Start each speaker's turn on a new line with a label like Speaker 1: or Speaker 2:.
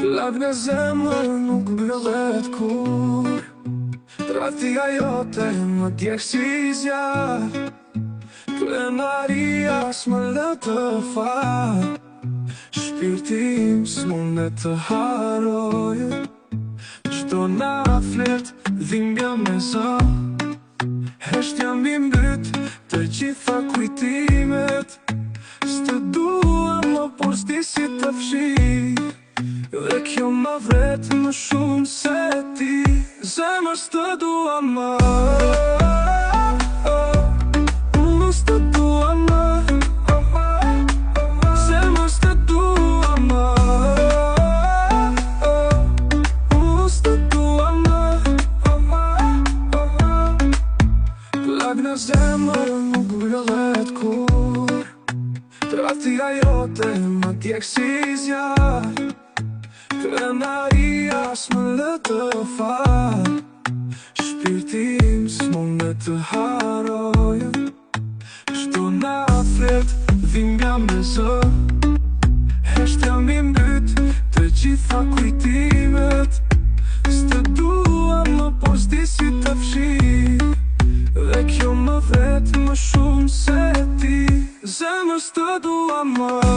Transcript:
Speaker 1: Plak në zemër nuk mbyllet kur. Tradhtia jote më djeg si zjarr. Krenaria s'më lë të fal. Shpirti im s'mundet të harroj. Çdo natë flet dhimbja me zë. Heshtja mbi mbyt të gjitha kujtimet. S'të dua më por s'di si të fshi. Dhe kjo më vret më shumë se ti. Zemër s'të dua më. Unë s'të dua më. Zemër s'të dua më. Unë s'të dua më. Plak në zemër nuk mbyllet kur. Tradhtia jote më djeg si zjarr. Krenaria s'më lë të fal. Shpirti im s'mundet të harroj. Çdo natë flet dhimbja me zë. Heshtja mbi mbyt të gjitha kujtimet. S'të dua më por s'di si të fshi. Dhe kjo më vret më shumë se ti. Zemër s'të dua më.